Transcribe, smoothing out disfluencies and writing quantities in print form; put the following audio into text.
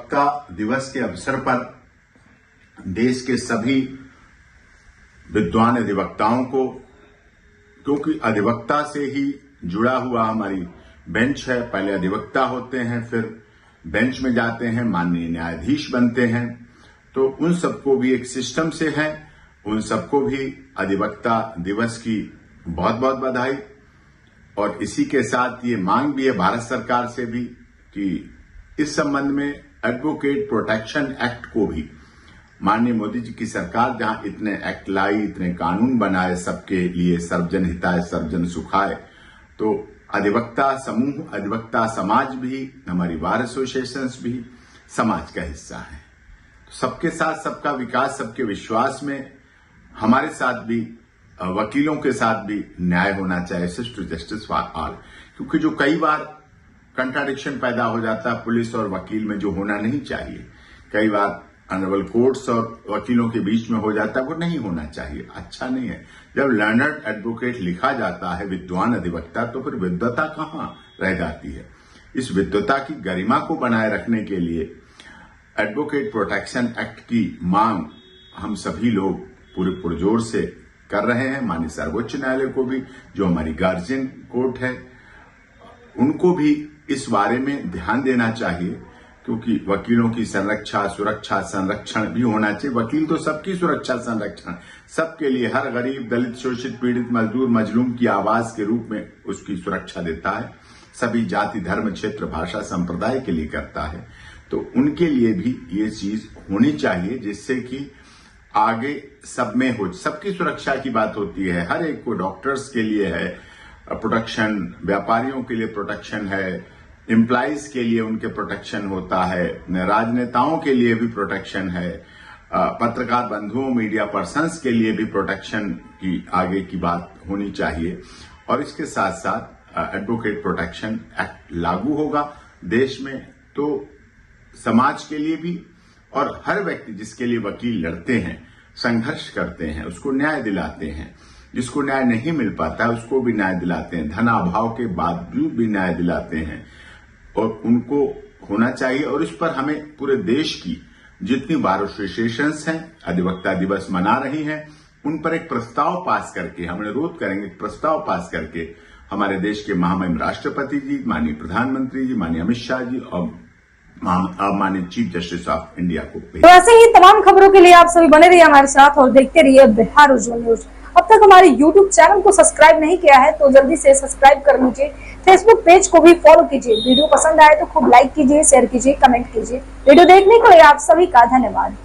अधिवक्ता दिवस के अवसर पर देश के सभी विद्वान अधिवक्ताओं को, क्योंकि अधिवक्ता से ही जुड़ा हुआ हमारी बेंच है, पहले अधिवक्ता होते हैं, फिर बेंच में जाते हैं, माननीय न्यायाधीश बनते हैं, तो उन सबको भी एक सिस्टम से है, उन सबको भी अधिवक्ता दिवस की बहुत बहुत बधाई। और इसी के साथ ये मांग भी है भारत सरकार से भी कि इस संबंध में एडवोकेट प्रोटेक्शन एक्ट को भी, माननीय मोदी जी की सरकार जहां इतने एक्ट लाई, इतने कानून बनाए सबके लिए, सर्वजन हिताय सर्वजन सुखाय, तो अधिवक्ता समूह, अधिवक्ता समाज भी, हमारी बार एसोसिएशंस भी समाज का हिस्सा है। सबके साथ सबका विकास, सबके विश्वास में हमारे साथ भी, वकीलों के साथ भी न्याय होना चाहिए, सिस्टर जस्टिस फॉर ऑल। क्योंकि जो कई बार कंट्राडिक्शन पैदा हो जाता है पुलिस और वकील में, जो होना नहीं चाहिए, कई बार ऑनरेबल कोर्ट्स और वकीलों के बीच में हो जाता है, वो नहीं होना चाहिए, अच्छा नहीं है। जब लर्नर्ड एडवोकेट लिखा जाता है, विद्वान अधिवक्ता, तो फिर विद्वता कहां रह जाती है। इस विद्वता की गरिमा को बनाए रखने के लिए एडवोकेट प्रोटेक्शन एक्ट की मांग हम सभी लोग पूरे पुरजोर से कर रहे हैं। माननीय सर्वोच्च न्यायालय को भी, जो हमारी गार्जियन कोर्ट है, उनको भी इस बारे में ध्यान देना चाहिए, क्योंकि वकीलों की संरक्षा, सुरक्षा, संरक्षण भी होना चाहिए। वकील तो सबकी सुरक्षा, संरक्षण सबके लिए, हर गरीब, दलित, शोषित, पीड़ित, मजदूर, मजलूम की आवाज के रूप में उसकी सुरक्षा देता है, सभी जाति, धर्म, क्षेत्र, भाषा, संप्रदाय के लिए करता है। तो उनके लिए भी ये चीज होनी चाहिए, जिससे कि आगे सब में हो, सबकी सुरक्षा की बात होती है, हर एक को, डॉक्टर्स के लिए है प्रोटेक्शन, व्यापारियों के लिए प्रोटेक्शन है, एम्प्लॉइज के लिए उनके प्रोटेक्शन होता है, राजनेताओं के लिए भी प्रोटेक्शन है, पत्रकार बंधुओं, मीडिया पर्सन्स के लिए भी प्रोटेक्शन की आगे की बात होनी चाहिए। और इसके साथ साथ एडवोकेट प्रोटेक्शन एक्ट लागू होगा देश में, तो समाज के लिए भी, और हर व्यक्ति जिसके लिए वकील लड़ते हैं, संघर्ष करते हैं, उसको न्याय दिलाते हैं, जिसको न्याय नहीं मिल पाता उसको भी न्याय दिलाते हैं, धनाभाव के बावजूद भी न्याय दिलाते हैं, और उनको होना चाहिए। और इस पर हमें पूरे देश की जितनी बार एसोसिएशंस हैं, अधिवक्ता दिवस मना रही हैं, उन पर एक प्रस्ताव पास करके, हम अनुरोध करेंगे, प्रस्ताव पास करके हमारे देश के महामहिम राष्ट्रपति जी, माननीय प्रधानमंत्री जी, माननीय अमित शाह जी और माननीय चीफ जस्टिस ऑफ इंडिया को। तो ऐसे ही तमाम खबरों के लिए आप सभी बने रहिए हमारे साथ और देखते रहिए बिहार उज्जवल न्यूज। अब तक हमारे YouTube चैनल को सब्सक्राइब नहीं किया है तो जल्दी से सब्सक्राइब कर लीजिए। फेसबुक पेज को भी फॉलो कीजिए। वीडियो पसंद आए तो खूब लाइक कीजिए, शेयर कीजिए, कमेंट कीजिए। वीडियो देखने के लिए आप सभी का धन्यवाद।